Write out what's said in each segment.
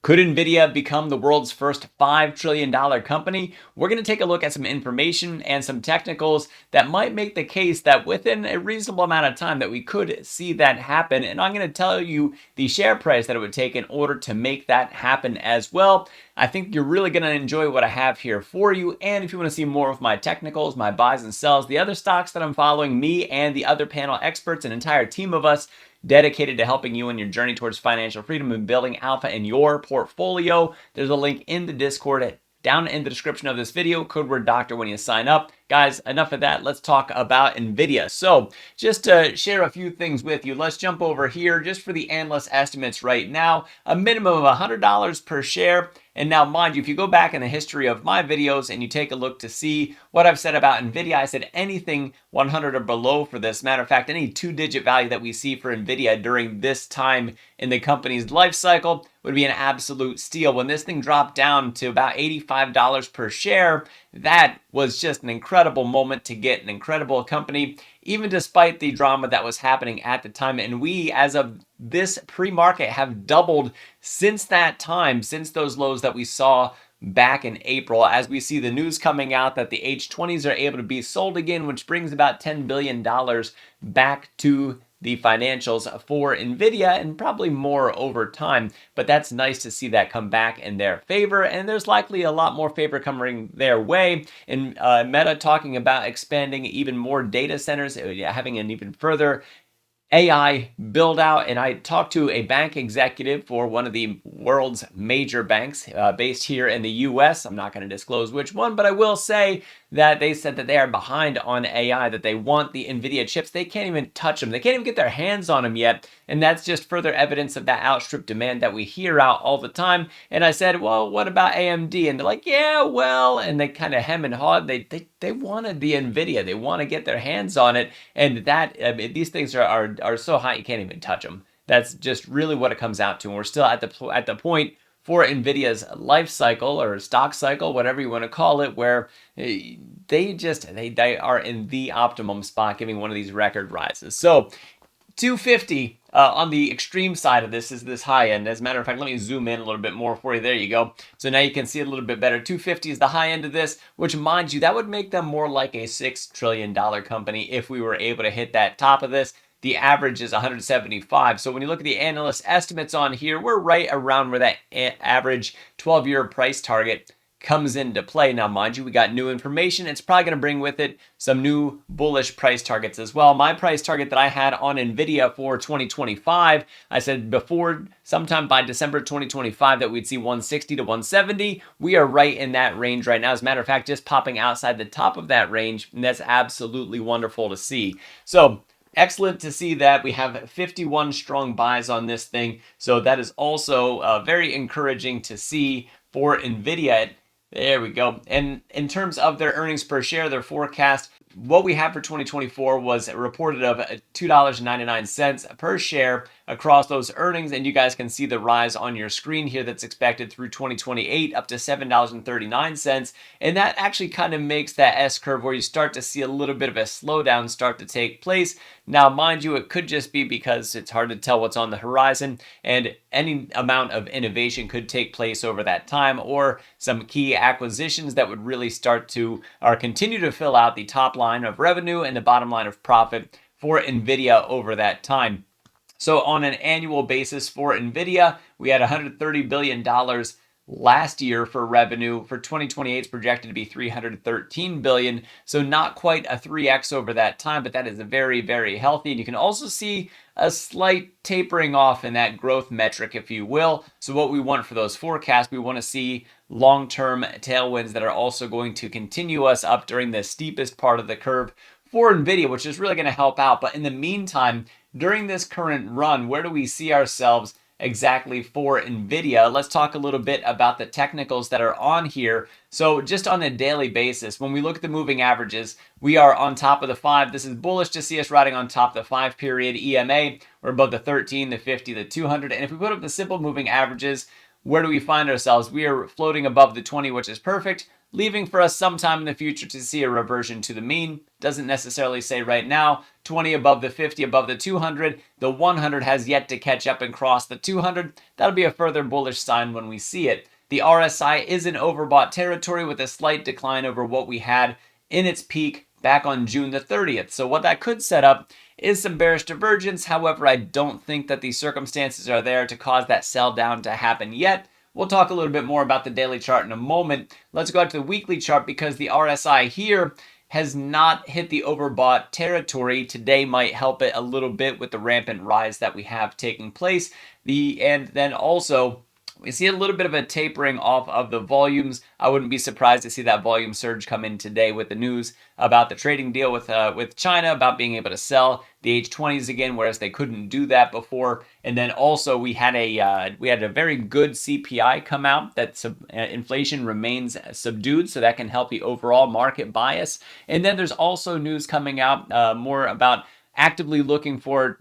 Could Nvidia become the world's first $5 trillion company? We're going to take a look at some information and some technicals that might make the case that within a reasonable amount of time that we could see that happen. And I'm going to tell you the share price that it would take in order to make that happen as well. I think you're really going to enjoy what I have here for you. And if you want to see more of my technicals, my buys and sells, the other stocks that I'm following, me and the other panel experts, an entire team of us, dedicated to helping you in your journey towards financial freedom and building alpha in your portfolio. There's a link in the Discord down in the description of this video, code word doctor when you sign up. Guys, enough of that. Let's talk about Nvidia. So just to share a few things with you, let's jump over here just for the analyst estimates right now. A minimum of $100 per share. And now, mind you, if you go back in the history of my videos and you take a look to see what I've said about Nvidia, I said anything 100 or below for this. Matter of fact, any two-digit value that we see for Nvidia during this time in the company's life cycle would be an absolute steal. When this thing dropped down to about $85 per share, that was just an incredible moment to get an incredible company, even despite the drama that was happening at the time. And we, as of this pre-market, have doubled since that time, since those lows that we saw back in April, as we see the news coming out that the H20s are able to be sold again, which brings about $10 billion back to the financials for Nvidia, and probably more over time. But that's nice to see that come back in their favor, and there's likely a lot more favor coming their way. And Meta talking about expanding even more data centers, having an even further AI build out. And I talked to a bank executive for one of the world's major banks based here in the US. I'm not going to disclose which one, but I will say that they said that they are behind on AI, that they want the Nvidia chips. They can't even touch them. They can't even get their hands on them yet. And that's just further evidence of that outstrip demand that we hear out all the time. And I said, well, what about AMD? And they're like, yeah, well, and they kind of hem and haw. They wanted the Nvidia. They want to get their hands on it. And that these things are so hot you can't even touch them. That's just really what it comes out to. And we're still at the point for Nvidia's life cycle or stock cycle, whatever you want to call it, where they are in the optimum spot, giving one of these record rises. So 250 on the extreme side of this is this high end. As a matter of fact, let me zoom in a little bit more for you. There you go. So now you can see it a little bit better. 250 is the high end of this, which, mind you, that would make them more like a $6 trillion company if we were able to hit that top of this. The average is 175. So when you look at the analyst estimates on here, we're right around where that average 12-year price target comes into play. Now, mind you, we got new information. It's probably going to bring with it some new bullish price targets as well. My price target that I had on Nvidia for 2025, I said before sometime by December 2025 that we'd see 160 to 170. We are right in that range right now. As a matter of fact, just popping outside the top of that range, and that's absolutely wonderful to see. So excellent to see that we have 51 strong buys on this thing. So that is also very encouraging to see for Nvidia. There we go. And in terms of their earnings per share, their forecast, what we have for 2024 was reported of $2.99 per share across those earnings. And you guys can see the rise on your screen here that's expected through 2028 up to $7.39. And that actually kind of makes that S-curve where you start to see a little bit of a slowdown start to take place. Now, mind you, it could just be because it's hard to tell what's on the horizon, and any amount of innovation could take place over that time, or some key acquisitions that would really start to or continue to fill out the top line of revenue and the bottom line of profit for Nvidia over that time. So on an annual basis for Nvidia, we had $130 billion last year for revenue. For 2028, it's projected to be $313 billion. So not quite a 3x over that time, but that is very, very healthy. And you can also see a slight tapering off in that growth metric, if you will. So what we want for those forecasts, we want to see long-term tailwinds that are also going to continue us up during the steepest part of the curve for Nvidia, which is really going to help out. But in the meantime, during this current run, where do we see ourselves exactly for Nvidia? Let's talk a little bit about the technicals that are on here. So just on a daily basis, when we look at the moving averages, we are on top of the 5. This is bullish to see us riding on top of the 5-period EMA. We're above the 13, the 50, the 200. And if we put up the simple moving averages, where do we find ourselves? We are floating above the 20, which is perfect. leaving for us sometime in the future to see a reversion to the mean. Doesn't necessarily say right now. 20 above the 50 above the 200. The 100 has yet to catch up and cross the 200. That'll be a further bullish sign when we see it. The RSI is in overbought territory with a slight decline over what we had in its peak back on June the 30th. So what that could set up is some bearish divergence. However, I don't think that the circumstances are there to cause that sell down to happen yet. We'll talk a little bit more about the daily chart in a moment. Let's go out to the weekly chart because the RSI here has not hit the overbought territory. Today might help it a little bit with the rampant rise that we have taking place. And then also we see a little bit of a tapering off of the volumes. I wouldn't be surprised to see that volume surge come in today with the news about the trading deal with China, about being able to sell the H20s again, whereas they couldn't do that before. And then also we had a very good CPI come out that inflation remains subdued, so that can help the overall market bias. And then there's also news coming out more about actively looking for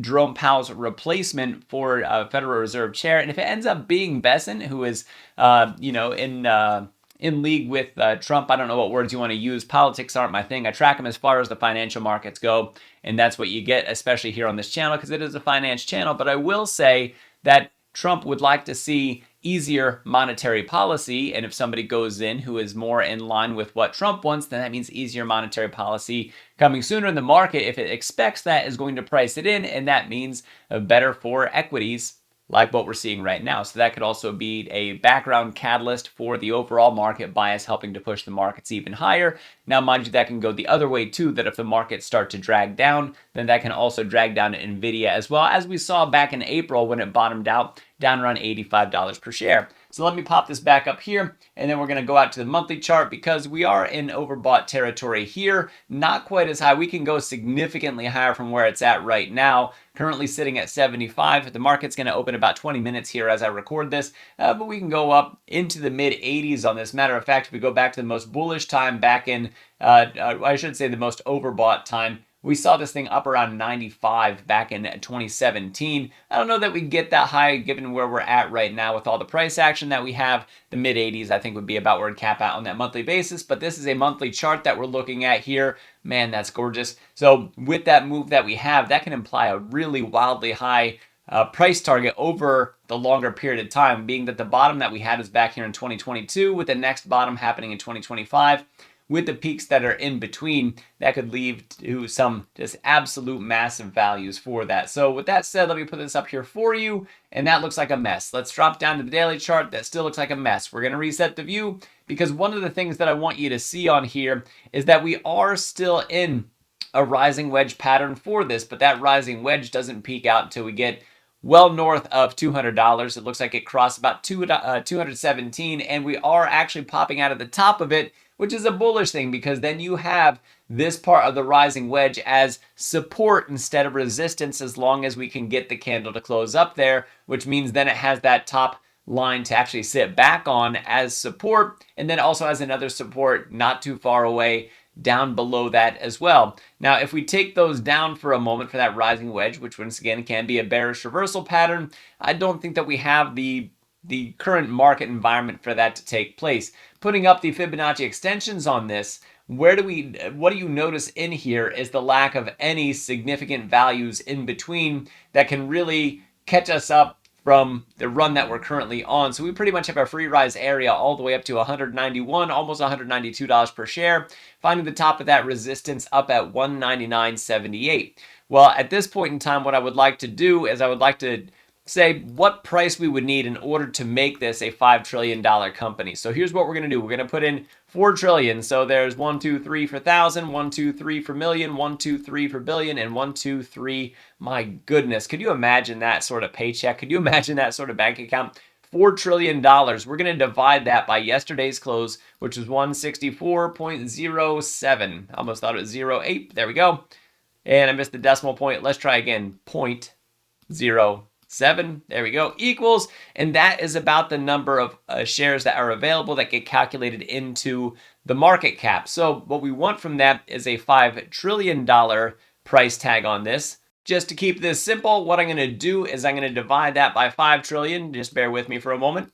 Jerome Powell's replacement for Federal Reserve Chair. And if it ends up being Besson, who is, in league with Trump, I don't know what words you want to use. Politics aren't my thing. I track him as far as the financial markets go, and that's what you get, especially here on this channel, because it is a finance channel. But I will say that Trump would like to see easier monetary policy, and if somebody goes in who is more in line with what Trump wants, then that means easier monetary policy coming sooner in the market. If it expects that, is going to price it in, and that means better for equities like what we're seeing right now. So that could also be a background catalyst for the overall market bias, helping to push the markets even higher. Now, mind you, that can go the other way too, that if the markets start to drag down, then that can also drag down Nvidia as well, as we saw back in April when it bottomed out down around $85 per share. So let me pop this back up here, and then we're going to go out to the monthly chart because we are in overbought territory here. Not quite as high. We can go significantly higher from where it's at right now. Currently sitting at 75. The market's going to open about 20 minutes here as I record this, but we can go up into the mid 80s on this. Matter of fact, if we go back to the most bullish time back in, I should say the most overbought time, we saw this thing up around 95 back in 2017. I don't know that we get that high given where we're at right now with all the price action that we have. The mid 80s I think would be about where we'd cap out on that monthly basis, but this is a monthly chart that we're looking at here. Man, that's gorgeous. So with that move that we have, that can imply a really wildly high price target over the longer period of time, being that the bottom that we had is back here in 2022 with the next bottom happening in 2025. With the peaks that are in between, that could lead to some just absolute massive values for that. So with that said, let me put this up here for you, and that looks like a mess. Let's drop down to the daily chart. That still looks like a mess. We're going to reset the view because one of the things that I want you to see on here is that we are still in a rising wedge pattern for this, but that rising wedge doesn't peak out until we get well north of $200. It looks like it crossed about 217, and we are actually popping out at the top of it, which is a bullish thing because then you have this part of the rising wedge as support instead of resistance, as long as we can get the candle to close up there, which means then it has that top line to actually sit back on as support, and then also has another support not too far away down below that as well. Now, if we take those down for a moment for that rising wedge, which once again can be a bearish reversal pattern, I don't think that we have the current market environment for that to take place. Putting up the Fibonacci extensions on this, what do you notice in here is the lack of any significant values in between that can really catch us up from the run that we're currently on. So we pretty much have our free rise area all the way up to 191, almost $192 per share, finding the top of that resistance up at 199.78. Well, at this point in time, what I would like to do is I would like to say what price we would need in order to make this a $5 trillion company. So here's what we're going to do. We're going to put in 4 trillion. So there's 1, 2, 3 for 1,000, 1, 2, 3 for million, 1, 2, 3 for billion, and 1, 2, 3. My goodness. Could you imagine that sort of paycheck? Could you imagine that sort of bank account? $4 trillion. We're going to divide that by yesterday's close, which was 164.07. Almost thought it was 08. There we go. And I missed the decimal point. Let's try again. 0.07. There we go, equals, and that is about the number of shares that are available that get calculated into the market cap. So what we want from that is a $5 trillion price tag on this. Just to keep this simple, what I'm going to do is I'm going to divide that by 5 trillion. Just bear with me for a moment.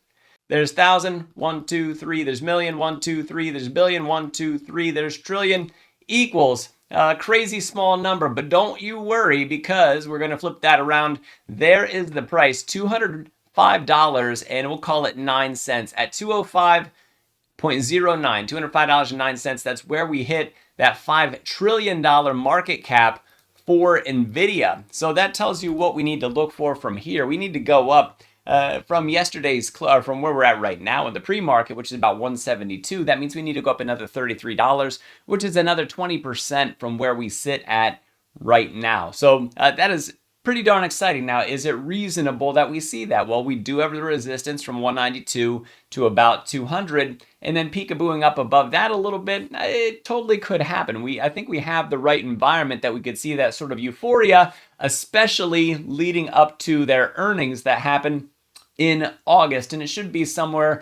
There's thousand, 1, 2, 3. There's million, 1, 2, 3. There's billion, 1, 2, 3. There's trillion, equals a crazy small number. But don't you worry, because we're going to flip that around. There is the price, $205, and we'll call it 9 cents at 205.09, $205.09. That's where we hit that $5 trillion market cap for Nvidia. So that tells you what we need to look for from here. We need to go up from yesterday's, from where we're at right now in the pre-market, which is about 172. That means we need to go up another $33, which is another 20% from where we sit at right now. So that is pretty darn exciting. Now, is it reasonable that we see that? Well, we do have the resistance from 192 to about 200, and then peekabooing up above that a little bit. It totally could happen. I think we have the right environment that we could see that sort of euphoria, especially leading up to their earnings that happen in August, and it should be somewhere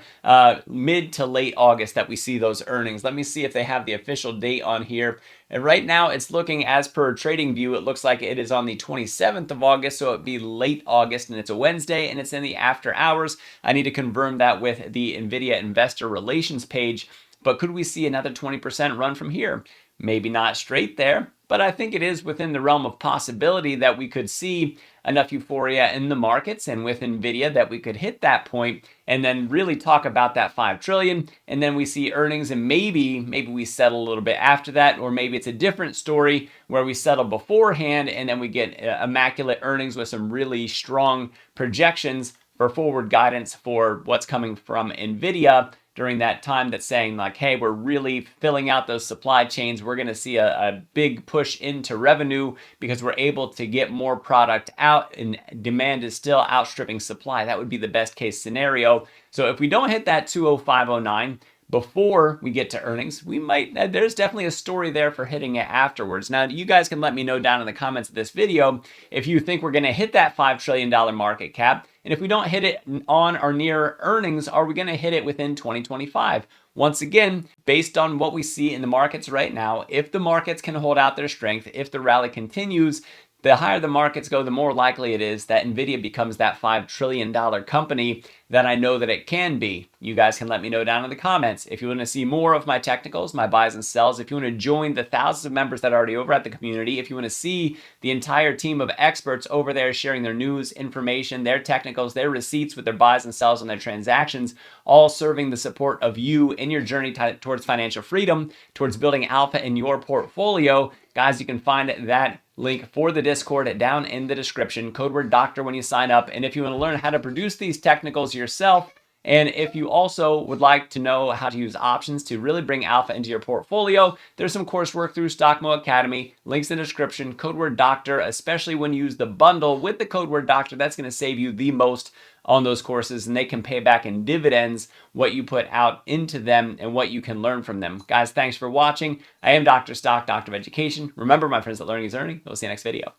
mid to late August that we see those earnings. Let me see if they have the official date on here. And right now it's looking, as per TradingView, it looks like it is on the 27th of August, so it'd be late August, and it's a Wednesday, and it's in the after hours. I need to confirm that with the NVIDIA Investor Relations page, but could we see another 20% run from here? Maybe not straight there, but I think it is within the realm of possibility that we could see enough euphoria in the markets and with Nvidia that we could hit that point and then really talk about that 5 trillion, and then we see earnings, and maybe we settle a little bit after that, or maybe it's a different story where we settle beforehand and then we get immaculate earnings with some really strong projections for forward guidance for what's coming from Nvidia during that time, that's saying like, hey, we're really filling out those supply chains. We're going to see a big push into revenue because we're able to get more product out, and demand is still outstripping supply. That would be the best case scenario. So if we don't hit that 205.09 before we get to earnings, we might, there's definitely a story there for hitting it afterwards. Now, you guys can let me know down in the comments of this video if you think we're going to hit that $5 trillion market cap. And if we don't hit it on or near earnings, are we going to hit it within 2025? Once again, based on what we see in the markets right now, if the markets can hold out their strength, if the rally continues, the higher the markets go, the more likely it is that Nvidia becomes that $5 trillion company that I know that it can be. You guys can let me know down in the comments. If you want to see more of my technicals, my buys and sells, if you want to join the thousands of members that are already over at the community, if you want to see the entire team of experts over there sharing their news, information, their technicals, their receipts with their buys and sells on their transactions, all serving the support of you in your journey towards financial freedom, towards building alpha in your portfolio, guys, you can find that link for the Discord down in the description. Code word doctor when you sign up. And if you want to learn how to produce these technicals yourself, and if you also would like to know how to use options to really bring alpha into your portfolio, there's some coursework through Stockmo Academy. Links in the description. Code word doctor, especially when you use the bundle with the code word doctor, that's going to save you the most on those courses, and they can pay back in dividends what you put out into them and what you can learn from them. Guys, thanks for watching. I am Dr. Stock, Doctor of Education. Remember, my friends, that learning is earning. We'll see you next video.